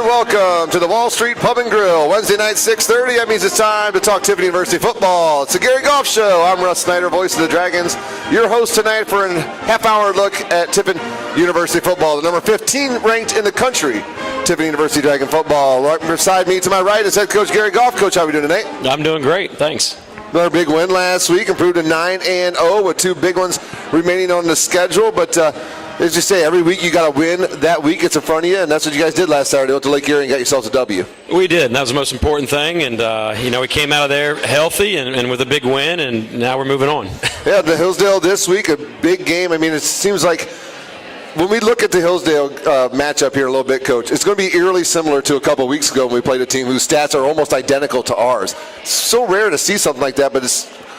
And welcome to the Wall Street Pub and Grill. Wednesday night, 6:30. That means it's time to talk Tiffin University football. It's the Gary Goff Show. I'm Russ Snyder, voice of the Dragons, your host tonight for a half-hour look at Tiffin University football, the number 15 ranked in the country. Tiffin University Dragon football. Right beside me to my right is head coach Gary Goff. Coach, how are we doing tonight? I'm doing great, thanks. Another big win last week, improved to 9-0 with two big ones remaining on the schedule. But as you say, every week you got to win that week. It's in front of you, and that's what you guys did last Saturday. Went to Lake Erie and got yourselves a W. We did, and that was the most important thing. And, we came out of there healthy and with a big win, and now we're moving on. Yeah, the Hillsdale this week, a big game. I mean, it seems like when we look at the Hillsdale matchup here a little bit, Coach, it's going to be eerily similar to a couple of weeks ago when we played a team whose stats are almost identical to ours. It's so rare to see something like that, but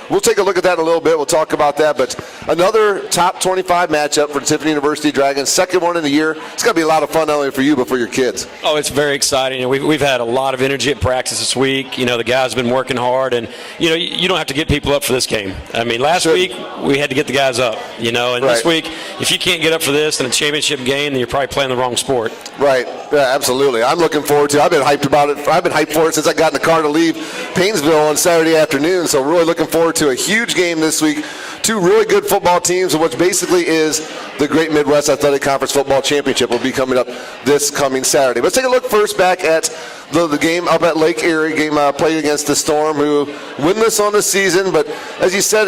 we'll take a look at that in a little bit. We'll talk about that. But another top 25 matchup for the Tiffin University Dragons, second one in the year. It's going to be a lot of fun not only for you but for your kids. Oh, it's very exciting. We've had a lot of energy at practice this week. You know, the guys have been working hard, and, you don't have to get people up for this game. I mean, last week we had to get the guys up, and This week, if you can't get up for this in a championship game, then you're probably playing the wrong sport. Right. Yeah, absolutely. I'm looking forward to it. I've been hyped about it. I've been hyped for it since I got in the car to leave Paynesville on Saturday afternoon, so really looking forward to a huge game this week. Two really good football teams, and what basically is the Great Midwest Athletic Conference Football Championship will be coming up this coming Saturday. Let's take a look first back at the game up at Lake Erie, game played against the Storm, who winless on the season. But as you said,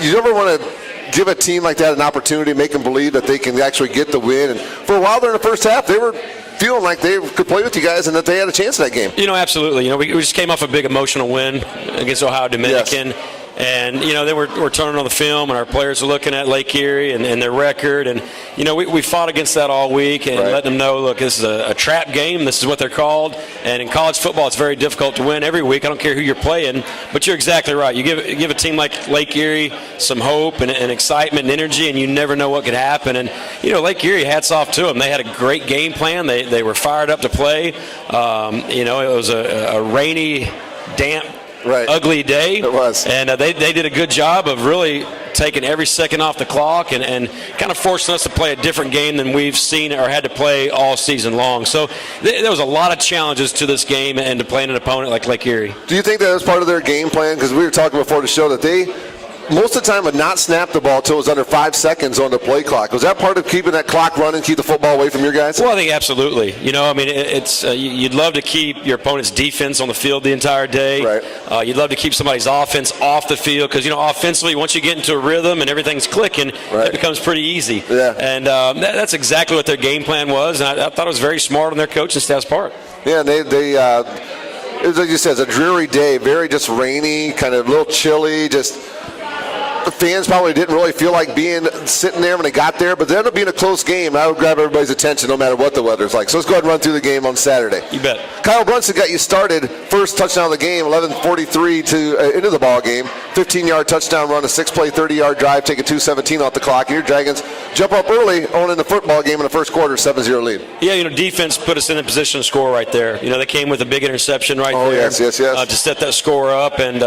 you never want to give a team like that an opportunity, make them believe that they can actually get the win. And for a while there in the first half, they were feeling like they could play with you guys and that they had a chance in that game. Absolutely. We just came off a big emotional win against Ohio Dominican. Yes. And, then we're turning on the film, and our players are looking at Lake Erie and their record. And, we fought against that all week and let them know, look, this is a trap game. This is what they're called. And in college football, it's very difficult to win every week. I don't care who you're playing. But you're exactly right. You give a team like Lake Erie some hope and excitement and energy, and you never know what could happen. And, Lake Erie, hats off to them. They had a great game plan. They were fired up to play. It was a rainy, damp, ugly day. It was. And they did a good job of really taking every second off the clock and kind of forcing us to play a different game than we've seen or had to play all season long. So there was a lot of challenges to this game and to playing an opponent like Lake Erie. Do you think that was part of their game plan? Because we were talking before the show that they most of the time would not snap the ball until it was under 5 seconds on the play clock. Was that part of keeping that clock running, keep the football away from your guys? Well, I think absolutely. It's you'd love to keep your opponent's defense on the field the entire day. Right. You'd love to keep somebody's offense off the field because, offensively, once you get into a rhythm and everything's clicking, it becomes pretty easy. Yeah. And that's exactly what their game plan was, and I thought it was very smart on their coaching staff's part. Yeah, they it was, like you said, it's a dreary day, very just rainy, kind of a little chilly, just the fans probably didn't really feel like sitting there when they got there, but it ended up being a close game. I would grab everybody's attention no matter what the weather's like. So let's go ahead and run through the game on Saturday. You bet. Kyle Brunson got you started. First touchdown of the game, 11:43 to into the ball game. 15-yard touchdown run, a 6-play, 30-yard drive, taking 2:17 off the clock. And your Dragons jump up early on in the football game in the first quarter, 7-0 lead. Yeah, defense put us in a position to score right there. They came with a big interception right there. Yes. To set that score up. And,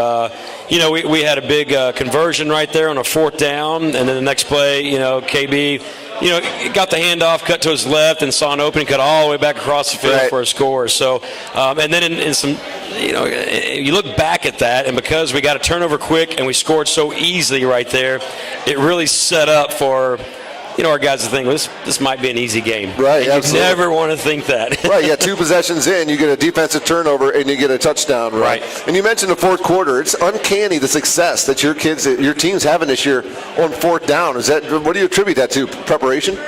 we had a big conversion right there on a fourth down. And then the next play, KB, got the handoff, cut to his left, and saw an opening, cut all the way back across the field for a score. So, and then in some, you look back at that, and because we got a turnover quick and we scored so easily right there, it really set up for our guys to think, well, this might be an easy game. Right, and absolutely. You never want to think that. Right, yeah, 2 possessions in, you get a defensive turnover, and you get a touchdown. Right. And you mentioned the fourth quarter. It's uncanny, the success that your team's having this year on fourth down. What do you attribute that to? Preparation?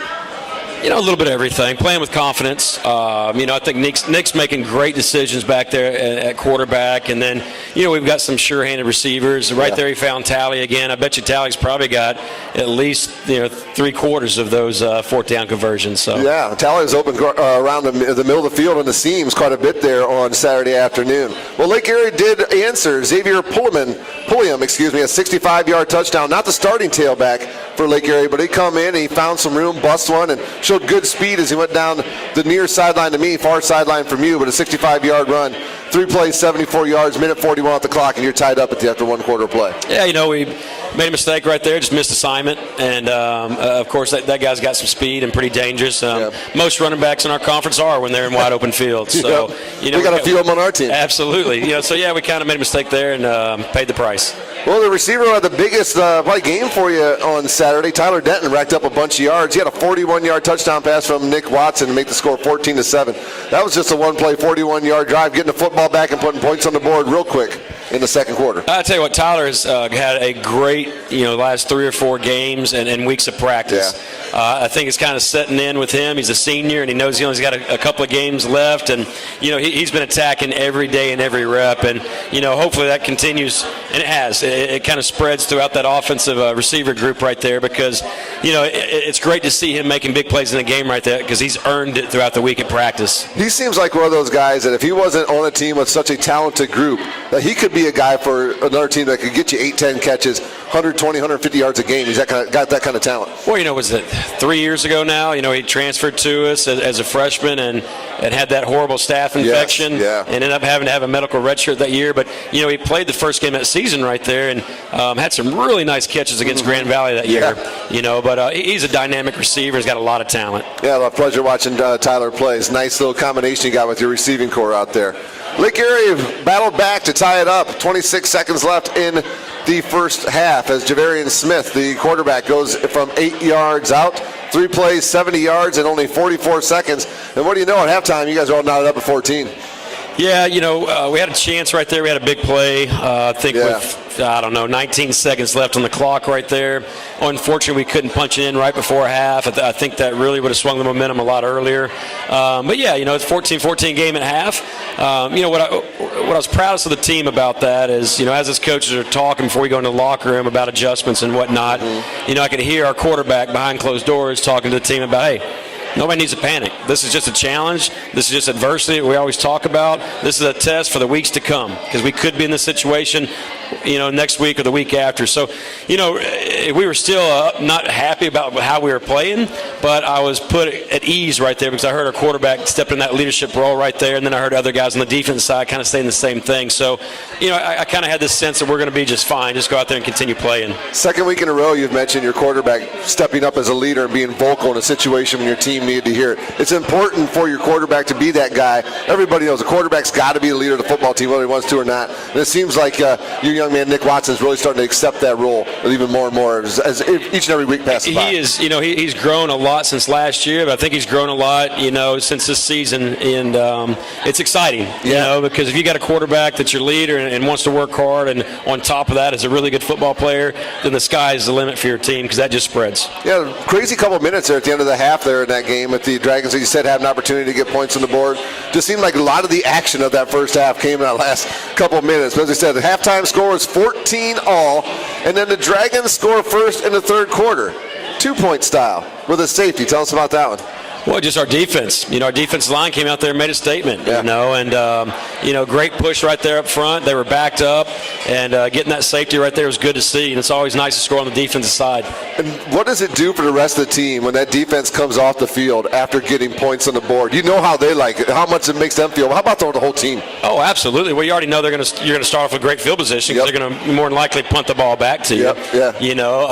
A little bit of everything. Playing with confidence. I think Nick's making great decisions back there at quarterback. And then, we've got some sure-handed receivers. Right there he found Tally again. I bet you Tally's probably got at least, 3/4 of those fourth down conversions. So. Yeah, Tally was open around the middle of the field and the seams quite a bit there on Saturday afternoon. Well, Lake Erie did answer. Xavier Pulliam, a 65-yard touchdown. Not the starting tailback for Lake Erie, but he come in and he found some room, bust one, and showed good speed as he went down the near sideline to me, far sideline from you, but a 65-yard run, 3 plays, 74 yards, minute 41 off the clock, and you're tied up after one quarter play. Yeah, made a mistake right there, just missed assignment. And, of course, that guy's got some speed and pretty dangerous. Most running backs in our conference are when they're in wide open fields. So, we got a few of them on our team. Absolutely. So, we kind of made a mistake there and paid the price. Well, the receiver who had the biggest probably game for you on Saturday, Tyler Denton, racked up a bunch of yards. He had a 41-yard touchdown pass from Nick Watson to make the score 14-7. That was just a one-play, 41-yard drive, getting the football back and putting points on the board real quick in the second quarter. I'll tell you what, Tyler has had a great, last 3 or 4 games and weeks of practice. I think it's kind of setting in with him. He's a senior, and he knows he's got a couple of games left, and he's been attacking every day and every rep, and hopefully that continues, and it has. It kind of spreads throughout that offensive receiver group right there, because it's great to see him making big plays in the game right there, because he's earned it throughout the week at practice. He seems like one of those guys that if he wasn't on a team with such a talented group, that he could be a guy for another team that could get you 8-10 catches, 120, 150 yards a game. He's got that kind of talent. Well, was it 3 years ago now? He transferred to us as a freshman and had that horrible staph infection. Yes, and ended up having to have a medical redshirt that year. But, he played the first game that season right there and had some really nice catches against Grand Valley that year. But he's a dynamic receiver. He's got a lot of talent. Yeah, a pleasure watching Tyler play. It's a nice little combination you got with your receiving core out there. Lake Erie battled back to tie it up. 26 seconds left in the first half as Javarian Smith, the quarterback, goes from 8 yards out. 3 plays, 70 yards, in only 44 seconds. And what do you know, at halftime, you guys are all knotted up at 14. Yeah, we had a chance right there. We had a big play, I think, with, 19 seconds left on the clock right there. Unfortunately, we couldn't punch it in right before half. I think that really would have swung the momentum a lot earlier. But, it's 14-14 game at half. What I was proudest of the team about that is, as his coaches are talking before we go into the locker room about adjustments and whatnot, I could hear our quarterback behind closed doors talking to the team about, hey, nobody needs to panic. This is just a challenge. This is just adversity we always talk about. This is a test for the weeks to come, because we could be in this situation, next week or the week after. So, we were still not happy about how we were playing, but I was put at ease right there because I heard our quarterback step in that leadership role right there, and then I heard other guys on the defense side kind of saying the same thing. So, I kind of had this sense that we're going to be just fine. Just go out there and continue playing. Second week in a row, you've mentioned your quarterback stepping up as a leader and being vocal in a situation when your team needed to hear it. It's important for your quarterback to be that guy. Everybody knows a quarterback's got to be the leader of the football team, whether he wants to or not. And it seems like your young man Nick Watson is really starting to accept that role even more and more as each and every week passes by. He is, he's grown a lot since last year, but I think he's grown a lot, since this season, and it's exciting, because if you got a quarterback that's your leader and wants to work hard, and on top of that is a really good football player, then the sky is the limit for your team, because that just spreads. Yeah, crazy couple of minutes there at the end of the half there in that game with the Dragons, as you said, had an opportunity to get points on the board. Just seemed like a lot of the action of that first half came in that last couple of minutes. But as I said, the halftime score was 14-all, and then the Dragons score first in the third quarter. 2-point style with a safety. Tell us about that one. Well, just our defense. Our defensive line came out there and made a statement, and great push right there up front. They were backed up, and getting that safety right there was good to see, and it's always nice to score on the defensive side. And what does it do for the rest of the team when that defense comes off the field after getting points on the board? You know how they like it, how much it makes them feel. How about the whole team? Oh, absolutely. Well, you already know you're going to start off with great field position, because they're going to more than likely punt the ball back to you,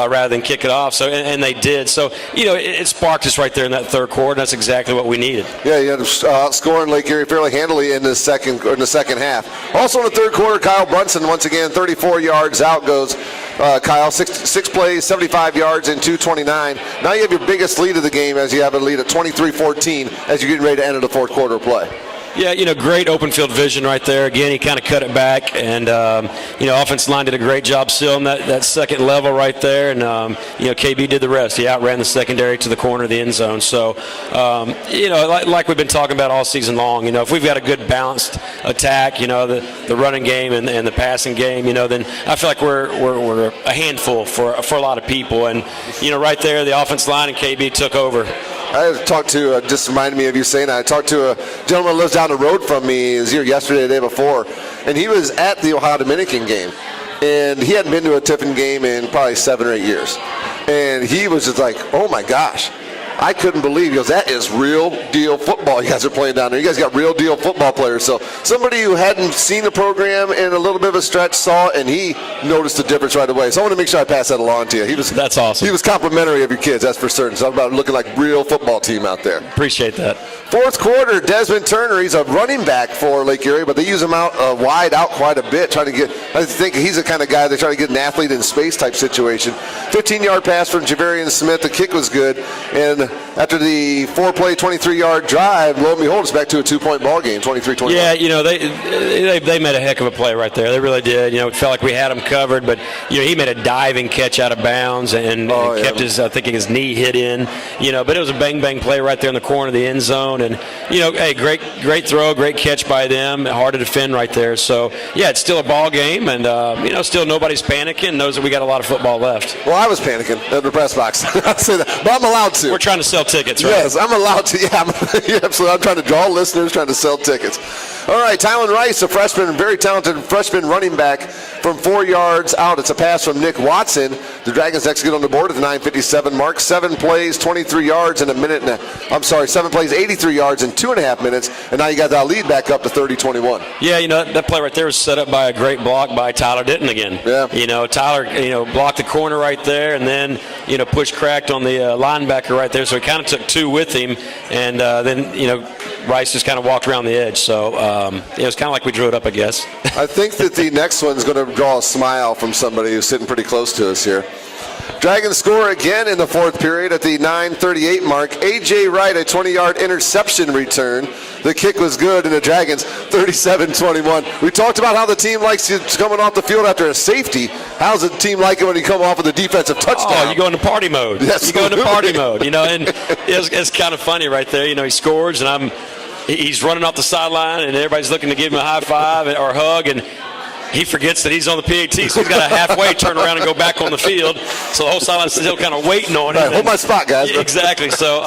rather than kick it off. So, and they did. So, it sparked us right there in that third quarter. That's exactly what we needed. Yeah, you had scoring Lake Erie fairly handily in the second half. Also in the third quarter, Kyle Brunson once again 34 yards out goes. Kyle, six plays, 75 yards, and 229. Now you have your biggest lead of the game as you have a lead at 23-14 as you're getting ready to enter the fourth quarter play. Yeah, great open field vision right there. Again, he kind of cut it back, and offensive line did a great job sealing that second level right there, and KB did the rest. He outran the secondary to the corner of the end zone. So, like we've been talking about all season long, if we've got a good balanced attack, the running game and the passing game, then I feel like we're a handful for a lot of people, and right there the offensive line and KB took over. I talked to, just reminded me of you saying that, I talked to a gentleman who lives down the road from me. He was here yesterday, the day before, and he was at the Ohio Dominican game. And he hadn't been to a Tiffin game in probably 7 or 8 years. And he was just like, oh my gosh, I couldn't believe. He goes, that is real deal football you guys are playing down there. You guys got real deal football players. So somebody who hadn't seen the program in a little bit of a stretch saw it, and he noticed the difference right away. So I want to make sure I pass that along to you. That's awesome. He was complimentary of your kids, that's for certain. So about looking like real football team out there. Appreciate that. Fourth quarter, Desmond Turner, he's a running back for Lake Erie, but they use him out wide out quite a bit, trying to get, I think he's the kind of guy they try to get an athlete in space type situation. 15-yard pass from Javarian Smith. The kick was good. And after the 4-play, 23-yard drive, lo and behold, it's back to a 2-point ball game, 23-21. Yeah, they made a heck of a play right there. They really did. It felt like we had him covered, but he made a diving catch out of bounds and kept his knee hit in. But it was a bang play right there in the corner of the end zone. And hey, great throw, great catch by them. Hard to defend right there. So yeah, it's still a ball game, and still nobody's panicking. Knows that we got a lot of football left. Well, I was panicking at the press box. I'll say that, but I'm allowed to. We're trying to sell tickets, right? Yes, I'm allowed to. Yeah, absolutely. I'm trying to draw listeners, trying to sell tickets. All right, Tylen Rice, a freshman, very talented freshman running back from 4 yards out. It's a pass from Nick Watson. The Dragons execute on the board at the 9:57 mark. 7 plays, 23 yards in a minute. 7 plays, 83 yards in 2.5 minutes. And now you got that lead back up to 30-21. Yeah, that play right there was set up by a great block by Tyler Ditton again. Yeah. Tyler, blocked the corner right there, and then, push cracked on the linebacker right there. So he kind of took 2 with him, and then, Rice just kind of walked around the edge. So it was kind of like we drew it up, I guess. I think that the next one's going to draw a smile from somebody who's sitting pretty close to us here. Dragons score again in the fourth period at the 9:38 mark. A.J. Wright, a 20-yard interception return. The kick was good, and the Dragons 37-21. We talked about how the team likes you coming off the field after a safety. How's the team like it when you come off with a defensive touchdown? Oh, you go into party mode. Yes, you go into party mode, and it's kind of funny right there. He scores, and he's running off the sideline, and everybody's looking to give him a high five or hug, and he forgets that he's on the PAT, so he's got to halfway turn around and go back on the field. So the whole sideline is still kind of waiting on him. Right, hold my spot, guys. Exactly. So,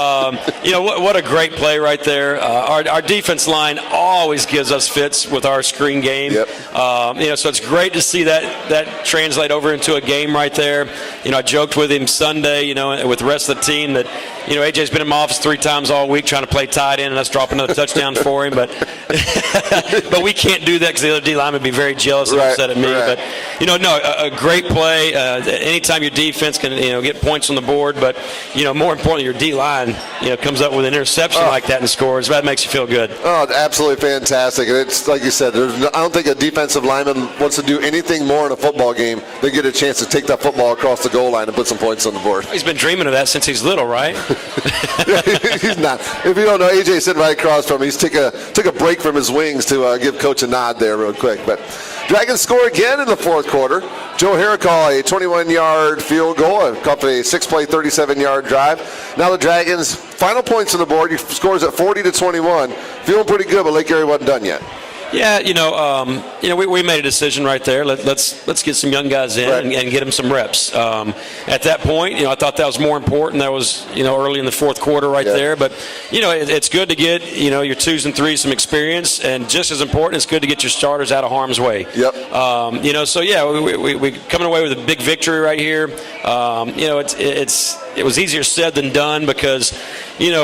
what a great play right there. Our defense line always gives us fits with our screen game. Yep. So it's great to see that translate over into a game right there. I joked with him Sunday, with the rest of the team that, AJ's been in my office 3 times all week trying to play tight end, and us dropping another touchdown for him. But but we can't do that because the other D line would be very jealous and upset at me. Right. But, a great play. Anytime your defense can, get points on the board, but, more importantly, your D line, comes up with an interception like that and scores. That makes you feel good. Oh, absolutely fantastic. And it's like you said, I don't think a defensive lineman wants to do anything more in a football game than get a chance to take that football across the goal line and put some points on the board. He's been dreaming of that since he's little, right? He's not. If you don't know, AJ's sitting right across from him. He's took a break from his wings to give Coach a nod there real quick. But Dragons score again in the fourth quarter. Joe Haricall, a 21-yard field goal, off a 6-play, 37-yard drive. Now the Dragons, final points on the board. He scores at 40-21. Feeling pretty good, but Lake Erie wasn't done yet. Yeah, we made a decision right there. Let's get some young guys in and get them some reps. At that point, I thought that was more important. That was, early in the fourth quarter right there. But, it's good to get, your 2s and 3s some experience. And just as important, it's good to get your starters out of harm's way. Yep. So, yeah, we coming away with a big victory right here. It was easier said than done because,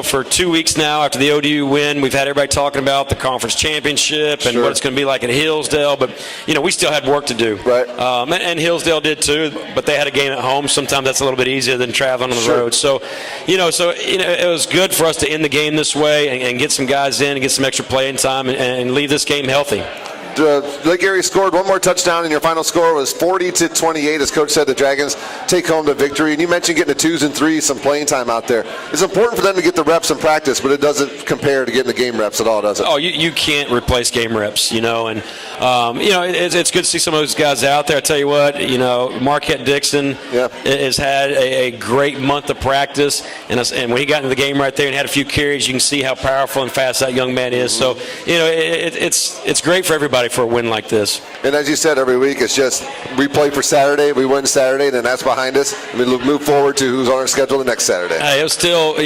for 2 weeks now after the ODU win, we've had everybody talking about the conference championship and what it's going to be like at Hillsdale. But, we still had work to do. Right. And Hillsdale did too, but they had a game at home. Sometimes that's a little bit easier than traveling on the road. So, it was good for us to end the game this way and get some guys in and get some extra playing time and leave this game healthy. Lake Erie scored one more touchdown, and your final score was 40-28. As Coach said, the Dragons take home the victory. And you mentioned getting the 2s and 3s, some playing time out there. It's important for them to get the reps in practice, but it doesn't compare to getting the game reps at all, does it? Oh, you can't replace game reps, and it's good to see some of those guys out there. I tell you what, Marquette Dixon has had a great month of practice, and when he got into the game right there and had a few carries, you can see how powerful and fast that young man is. So, it's great for everybody for a win like this. And as you said, every week it's just we play for Saturday, we win Saturday, then that's behind us. We move forward to who's on our schedule the next Saturday. It was still,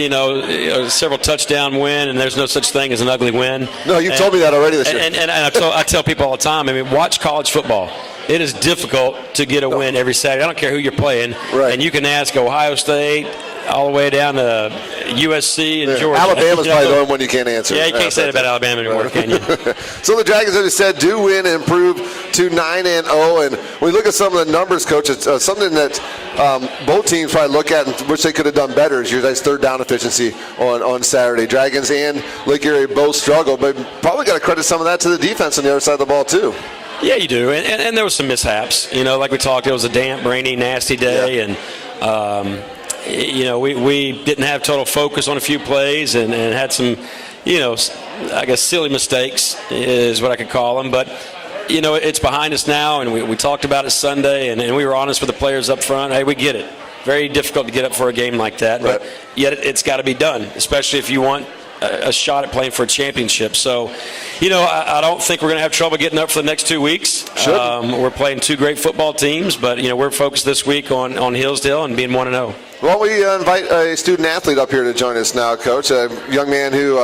several touchdown win, and there's no such thing as an ugly win. No, you've told me that already this year. And I tell people all the time, watch college football. It is difficult to get a win every Saturday. I don't care who you're playing. Right. And you can ask Ohio State, all the way down to USC and Georgia. Alabama's probably the only one you can't answer. Yeah, you can't say that about Alabama anymore, can you? So the Dragons, as I said, do win and improve to 9-0. And when we look at some of the numbers, Coach, it's something that both teams probably look at and wish they could have done better is your guys' third down efficiency on Saturday. Dragons and Lake Erie both struggle, but probably got to credit some of that to the defense on the other side of the ball, too. Yeah, you do. And there was some mishaps. Like we talked, it was a damp, rainy, nasty day. Yeah. And, we didn't have total focus on a few plays and had some, I guess silly mistakes is what I could call them. But, it's behind us now, and we talked about it Sunday, and we were honest with the players up front. Hey, we get it. Very difficult to get up for a game like that. Right. But yet it's got to be done, especially if you want a shot at playing for a championship. So, I don't think we're going to have trouble getting up for the next 2 weeks. We're playing two great football teams, but, we're focused this week on Hillsdale and being 1-0. Well, we invite a student athlete up here to join us now, Coach, a young man who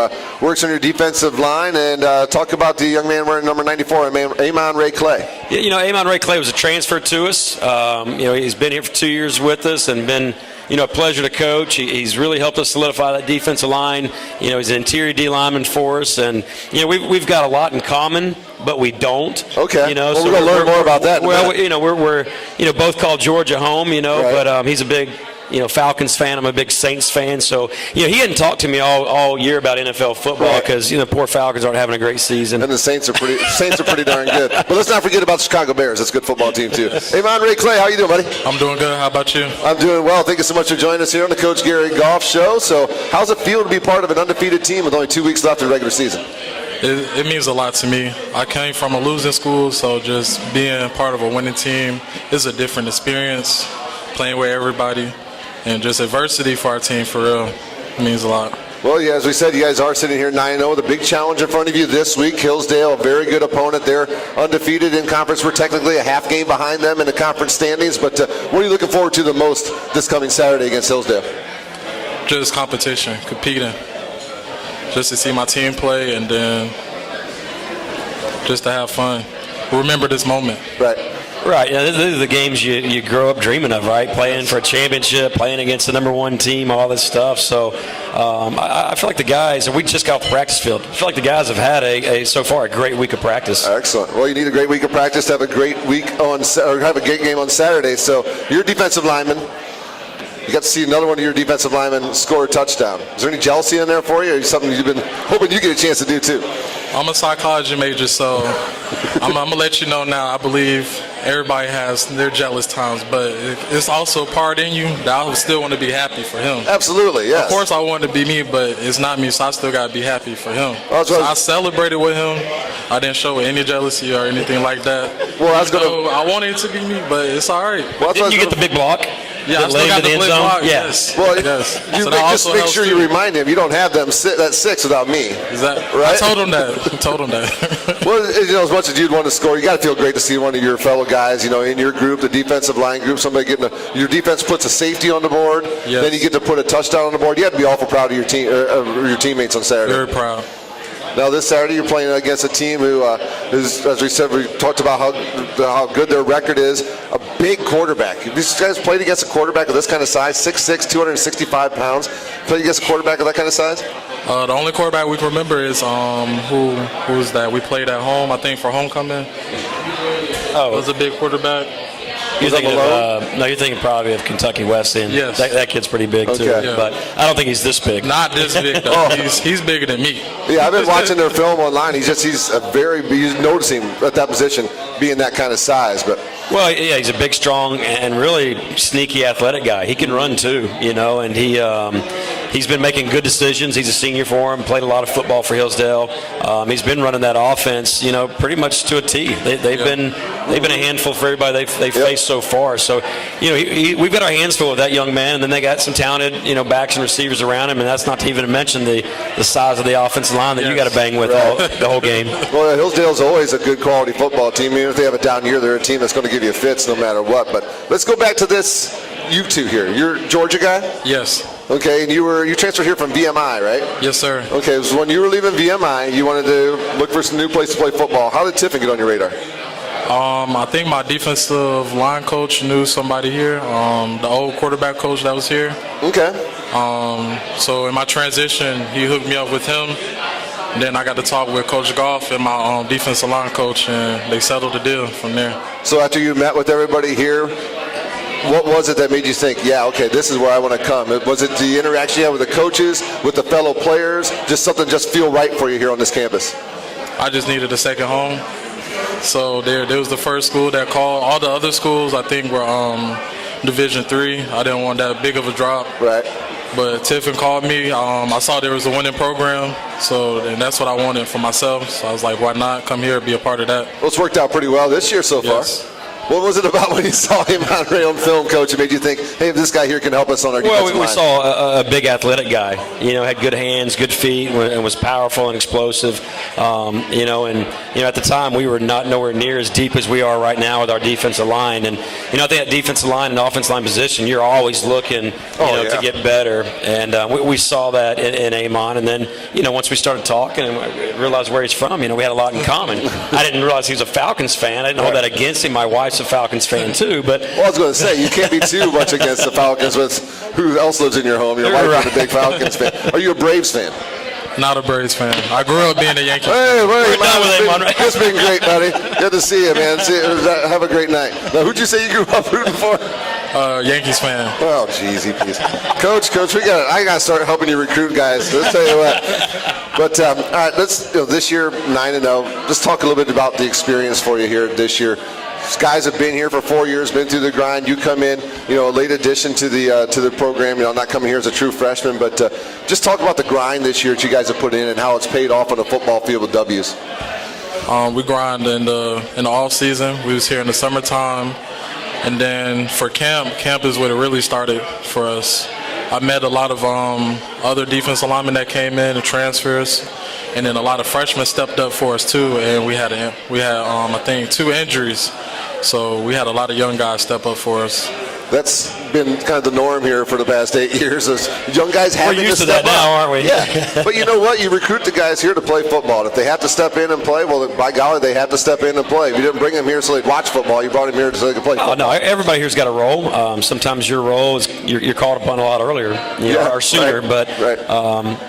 works on your defensive line, and talk about the young man wearing number 94, Amon'Ra Clay. Yeah, Amon'Ra Clay was a transfer to us. He's been here for 2 years with us and been a pleasure to coach. He's really helped us solidify that defensive line. He's an interior D lineman for us, and we've got a lot in common, but we don't. Okay. Well, so we're going to learn more about that. Well, we're both called Georgia home. Right. But he's a big Falcons fan. I'm a big Saints fan. So, he hadn't talked to me all year about NFL football because, poor Falcons aren't having a great season. And the Saints are pretty darn good. But let's not forget about the Chicago Bears. That's a good football team, too. Amon'Ra Clay, how you doing, buddy? I'm doing good. How about you? I'm doing well. Thank you so much for joining us here on the Coach Gary Goff Show. So how's it feel to be part of an undefeated team with only 2 weeks left in the regular season? It means a lot to me. I came from a losing school, so just being part of a winning team is a different experience, playing with everybody. And just adversity for our team, for real, means a lot. Well, yeah, as we said, you guys are sitting here 9-0 with a big challenge in front of you this week. Hillsdale, a very good opponent. They're undefeated in conference. We're technically a half game behind them in the conference standings. But what are you looking forward to the most this coming Saturday against Hillsdale? Just competition, competing. Just to see my team play and then just to have fun. Remember this moment. Right. Right. These are the games you grow up dreaming of, right? Playing for a championship, playing against the number one team, all this stuff. So I feel like the guys, we just got off the practice field. I feel like the guys have had so far a great week of practice. Excellent. Well, you need a great week of practice to have a great week or have a great game on Saturday. So you're a defensive lineman. You got to see another one of your defensive linemen score a touchdown. Is there any jealousy in there for you, or something you've been hoping you get a chance to do too? I'm a psychology major, so I'm going to let you know now. I believe everybody has their jealous times, but it's also a part in you that I still want to be happy for him. Absolutely, yes. Of course I want to be me, but it's not me, so I still got to be happy for him. So I celebrated with him. I didn't show any jealousy or anything like that. Well, I wanted it to be me, but it's all right. Well, didn't you get the big block? Yeah, I still got the blitz block. Yeah. Yes. Well, yes. So just make sure you remind him you don't have that 6 without me. Is that right? I told him that. Well, as much as you'd want to score, you got to feel great to see one of your fellow guys, in your group, the defensive line group, somebody getting your defense puts a safety on the board. Yes. Then you get to put a touchdown on the board. You have to be awful proud of your team, or your teammates on Saturday. Very proud. Now this Saturday you're playing against a team who is, as we said, we talked about how good their record is. A big quarterback. These guys played against a quarterback of this kind of size, 6'6", 265 pounds. Played against a quarterback of that kind of size? The only quarterback we can remember is who's that? We played at home, I think, for homecoming. Oh, it was a big quarterback. You're thinking probably of Kentucky Wesleyan. Yes. That kid's pretty big too, Okay. but I don't think he's this big. Not this big though. He's bigger than me. Yeah, I've been watching their film online. He's noticing at that position being that kind of size, but. Well, yeah, he's a big, strong, and really sneaky athletic guy. He can run too, and he's been making good decisions. He's a senior for him, played a lot of football for Hillsdale. He's been running that offense, pretty much to a T. They've been a handful for everybody they've faced so far. So, we've got our hands full with that young man, and then they got some talented, backs and receivers around him, and that's not to even mention the size of the offensive line that you got to bang with the whole game. Well, Hillsdale's always a good quality football team. Even if they have a down year, they're a team that's going to give you fits no matter what. But let's go back to this. You two here. You're a Georgia guy? Yes. Okay, and you transferred here from VMI, right? Yes, sir. Okay, so when you were leaving VMI, you wanted to look for some new place to play football. How did Tiffin get on your radar? I think my defensive line coach knew somebody here, the old quarterback coach that was here. Okay. So in my transition, he hooked me up with him. And then I got to talk with Coach Goff and my defensive line coach, and they settled the deal from there. So after you met with everybody here, what was it that made you think, yeah, okay, this is where I want to come? Was it the interaction you had with the coaches, with the fellow players, just something just feel right for you here on this campus? I just needed a second home. So there was the first school that called. All the other schools, I think, were Division III. I didn't want that big of a drop. Right. But Tiffin called me. I saw there was a winning program, and that's what I wanted for myself. So I was like, why not come here and be a part of that? Well, it's worked out pretty well this year so far. Yes. What was it about when you saw Amon'Ra on film, Coach, that made you think, hey, this guy here can help us on our defensive line? Well, we saw a big athletic guy, had good hands, good feet, and was powerful and explosive. At the time, we were not nowhere near as deep as we are right now with our defensive line. And, I think that defensive line and offensive line position, you're always looking, to get better. And we saw that in Amon. And then, once we started talking and realized where he's from, we had a lot in common. I didn't realize he was a Falcons fan. I didn't hold that against him. My wife's a Falcons fan too, but well, I was going to say you can't be too much against the Falcons with who else lives in your home. Your wife is a big Falcons fan. Are you a Braves fan? Not a Braves fan. I grew up being a Yankee fan. Hey, man, it's been great, buddy. Good to see you, man. Have a great night. Now, who'd you say you grew up rooting for? Yankees fan. Oh, geez, Coach, I got to start helping you recruit guys. Let's tell you what. But all right, let's this year 9-0. Let's talk a little bit about the experience for you here this year. These guys have been here for 4 years, been through the grind. You come in, a late addition to the program. Not coming here as a true freshman, but just talk about the grind this year that you guys have put in and how it's paid off on the football field with W's. We grind in the off season. We was here in the summertime, and then for camp is what it really started for us. I met a lot of other defensive linemen that came in and transfers, and then a lot of freshmen stepped up for us too. And we had I think 2 injuries, so we had a lot of young guys step up for us. That's been kind of the norm here for the past 8 years. Is young guys having We're used to to step that now, up. aren't we? Yeah, but you know what? You recruit the guys here to play football. If they have to step in and play, well, by golly, they have to step in and play. If you didn't bring them here so they'd watch football, you brought them here so they could play football. No, everybody here's got a role. Sometimes your role is you're called upon a lot earlier, or sooner. Right, but right.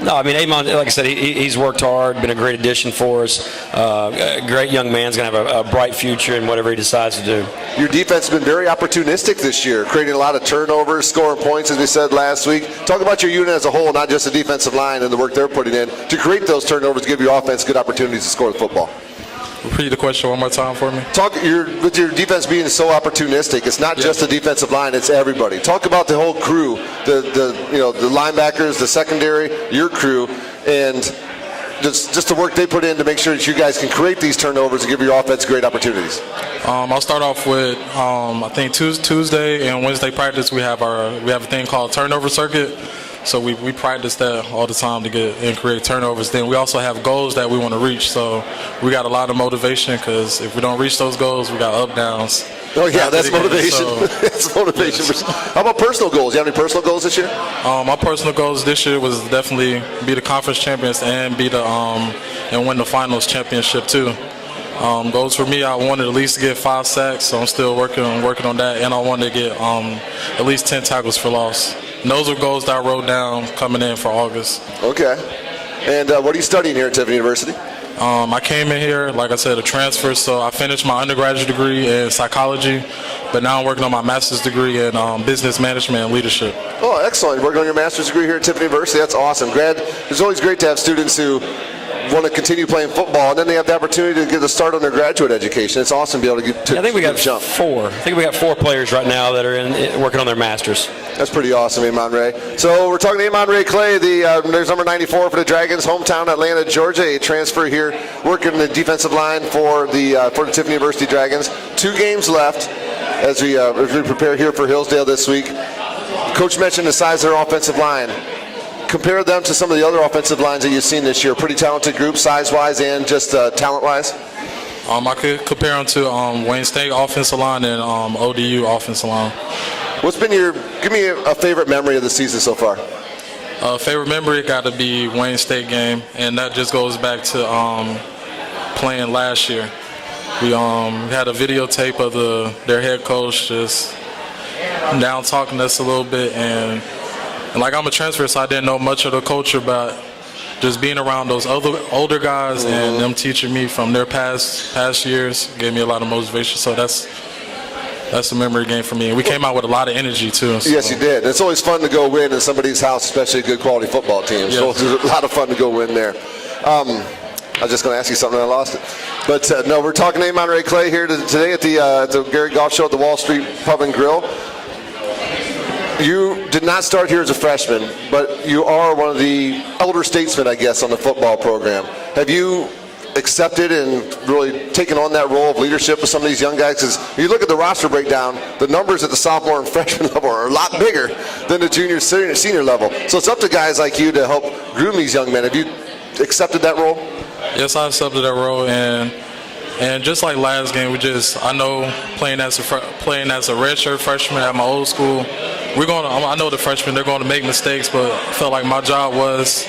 No, I mean Amon, like I said, he's worked hard, been a great addition for us. A great young man's going to have a bright future in whatever he decides to do. Your defense has been very opportunistic this year, creating a lot of turnovers, scoring points, as we said last week. Talk about your unit as a whole, not just the defensive line and the work they're putting in to create those turnovers, give your offense good opportunities to score the football. Repeat the question one more time for me. With your defense being so opportunistic, it's not just the defensive line, it's everybody. Talk about the whole crew, the linebackers, the secondary, your crew, and just the work they put in to make sure that you guys can create these turnovers and give your offense great opportunities. I'll start off with I think Tuesday and Wednesday practice we have a thing called turnover circuit. So we practice that all the time to get and create turnovers. Then we also have goals that we want to reach. So we got a lot of motivation because if we don't reach those goals, we got up downs. Oh yeah, that's motivation. So, that's motivation. Yes. How about personal goals? You have any personal goals this year? My personal goals this year was definitely be the conference champions and and win the finals championship too. Goals for me, I wanted at least to get 5 sacks, so I'm still working on that, and I wanted to get at least 10 tackles for loss. And those are goals that I wrote down coming in for August. Okay. And what are you studying here at Tiffin University? I came in here, like I said, a transfer, so I finished my undergraduate degree in psychology, but now I'm working on my master's degree in business management and leadership. Oh, excellent. You're working on your master's degree here at Tiffin University. That's awesome. It's always great to have students who want to continue playing football, and then they have the opportunity to get a start on their graduate education. It's awesome to be able to get to I think we got jump. 4. I think we got 4 players right now that are working on their masters. That's pretty awesome, Amon'Ra. So we're talking to Amon'Ra Clay, there's number 94 for the Dragons, hometown Atlanta, Georgia, a transfer here, working the defensive line for the Tiffin University Dragons. 2 games left as we prepare here for Hillsdale this week. Coach mentioned the size of their offensive line. Compare them to some of the other offensive lines that you've seen this year. Pretty talented group, size-wise and just talent-wise. I could compare them to Wayne State offensive line and ODU offensive line. Give me a favorite memory of the season so far. Favorite memory got to be Wayne State game, and that just goes back to playing last year. We had a videotape of their head coach just down talking to us a little bit, and like I'm a transfer, so I didn't know much of the culture, but just being around those older guys and them teaching me from their past years gave me a lot of motivation. So that's a memory game for me. And we came out with a lot of energy too. So. Yes, you did. It's always fun to go win in somebody's house, especially a good quality football team. So Yes. it's a lot of fun to go win there. I was just going to ask you something, and I lost it. But no, we're talking to Amon'Ra Clay here today at the Gary Goff Show at the Wall Street Pub and Grill. You did not start here as a freshman, but you are one of the elder statesmen, I guess, on the football program. Have you accepted and really taken on that role of leadership with some of these young guys? Because you look at the roster breakdown, the numbers at the sophomore and freshman level are a lot bigger than the junior, senior level. So it's up to guys like you to help groom these young men. Have you accepted that role? Yes, I accepted that role, and just like last game, I know playing as a redshirt freshman at my old school, I know the freshmen, they're going to make mistakes, but I felt like my job was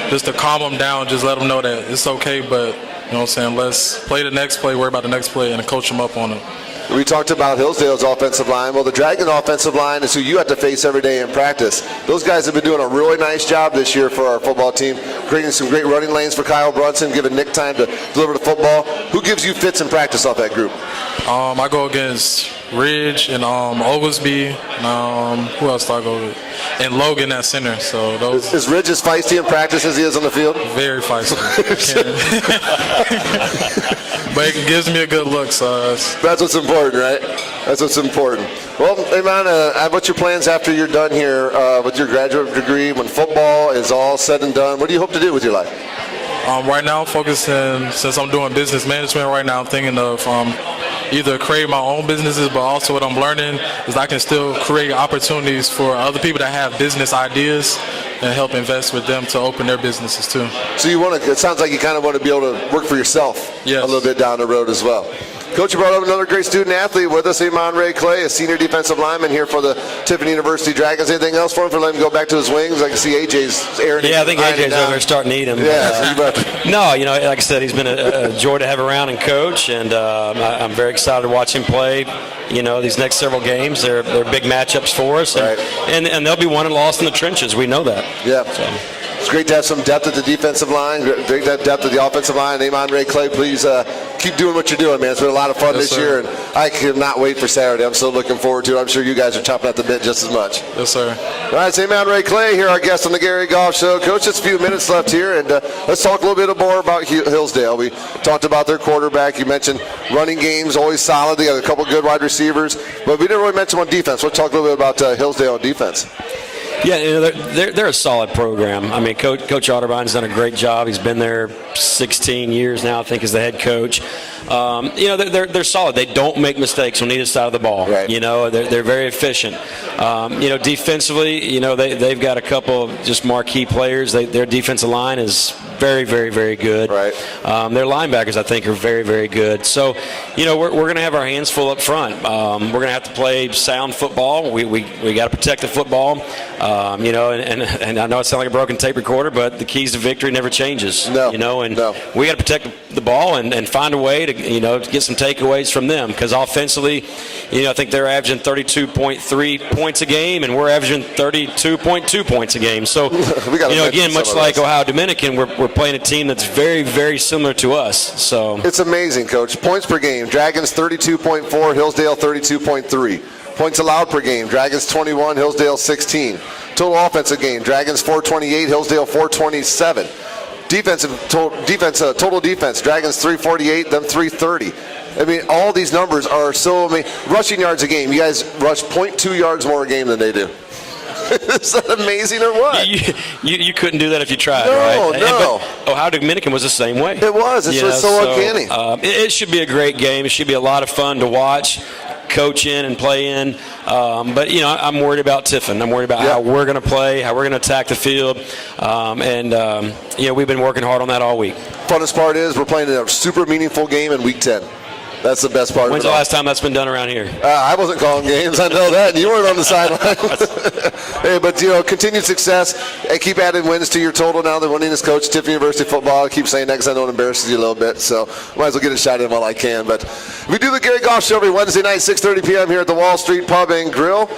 just to calm them down, just let them know that it's okay, but you know what I'm saying, let's play the next play, worry about the next play, and coach them up on it. We talked about Hillsdale's offensive line. Well, the Dragon offensive line is who you have to face every day in practice. Those guys have been doing a really nice job this year for our football team, creating some great running lanes for Kyle Brunson, giving Nick time to deliver the football. Who gives you fits in practice off that group? I go against Ridge and Oglesby, and who else do I go with? And Logan at center. So those Is Ridge as feisty in practice as he is on the field? very feisty. But it gives me a good look, so That's what's important, right? That's what's important. Well, Amon, what's your plans after you're done here with your graduate degree? When football is all said and done, what do you hope to do with your life? right now I'm focusing, since I'm doing business management right now, I'm thinking of either create my own businesses, but also what I'm learning is I can still create opportunities for other people that have business ideas and help invest with them to open their businesses too. So it sounds like you kind of want to be able to work for yourself Yes. a little bit down the road as well. Coach, you brought up another great student athlete with us, Amon'Ra Clay, a senior defensive lineman here for the Tiffin University Dragons. Anything else for him for letting him go back to his wings? I can see AJ's airing. Yeah, I think AJ's over there starting to eat him. Yeah. No, like I said, he's been a joy to have around and coach, and I'm very excited to watch him play. These next several games, they're big matchups for us, and they'll be won and lost in the trenches. We know that. Yeah. So. It's great to have some depth at the defensive line, great to have depth at the offensive line. Amon'Ra Clay, please keep doing what you're doing, man. It's been a lot of fun this year, and I cannot wait for Saturday. I'm still looking forward to it. I'm sure you guys are chomping at the bit just as much. Yes, sir. All right, it's Amon'Ra Clay here, our guest on the Gary Goff Show. Coach, just a few minutes left here, and let's talk a little bit more about Hillsdale. We talked about their quarterback. You mentioned running games, always solid. They got a couple good wide receivers, but we didn't really mention on defense. Let's talk a little bit about Hillsdale on defense. Yeah, they're a solid program. I mean, Coach Otterbine's done a great job. He's been there 16 years now, I think, as the head coach. They're solid. They don't make mistakes on either side of the ball. Right. They're very efficient. Defensively, they've got a couple of just marquee players. Their defensive line is very, very, very good. Right. Their linebackers, I think, are very, very good. So, we're going to have our hands full up front. We're going to have to play sound football. We got to protect the football. And I know it sounds like a broken tape recorder, but the keys to victory never changes. No. We got to protect the ball and find a way to get some takeaways from them, because offensively, I think they're averaging 32.3 points a game, and we're averaging 32.2 points a game. So, again, much like Ohio Dominican, we're playing a team that's very, very similar to us. So it's amazing, Coach. Points per game: Dragons 32.4, Hillsdale 32.3. Points allowed per game: Dragons 21, Hillsdale 16. Total offensive game: Dragons 428, Hillsdale 427. Total defense: Dragons 348, them 330. I mean, all these numbers are so amazing. Rushing yards a game: you guys rush 0.2 yards more a game than they do. Is that amazing or what? You couldn't do that if you tried, no, right? No. But Ohio Dominican was the same way. It was. It's just so uncanny. It should be a great game. It should be a lot of fun to watch, coach in and play in. But I'm worried about Tiffin. I'm worried about how we're going to play, how we're going to attack the field, and we've been working hard on that all week. Funnest part is we're playing a super meaningful game in Week 10. That's the best part. When's the last time that's been done around here? I wasn't calling games. I know that. And you weren't on the sideline. Hey, but, continued success. And keep adding wins to your total now. The winningest coach, Tiffany University football. I keep saying that because I know it embarrasses you a little bit. So might as well get a shot in while I can. But we do the Gary Goff Show every Wednesday night, 6:30 p.m. here at the Wall Street Pub and Grill.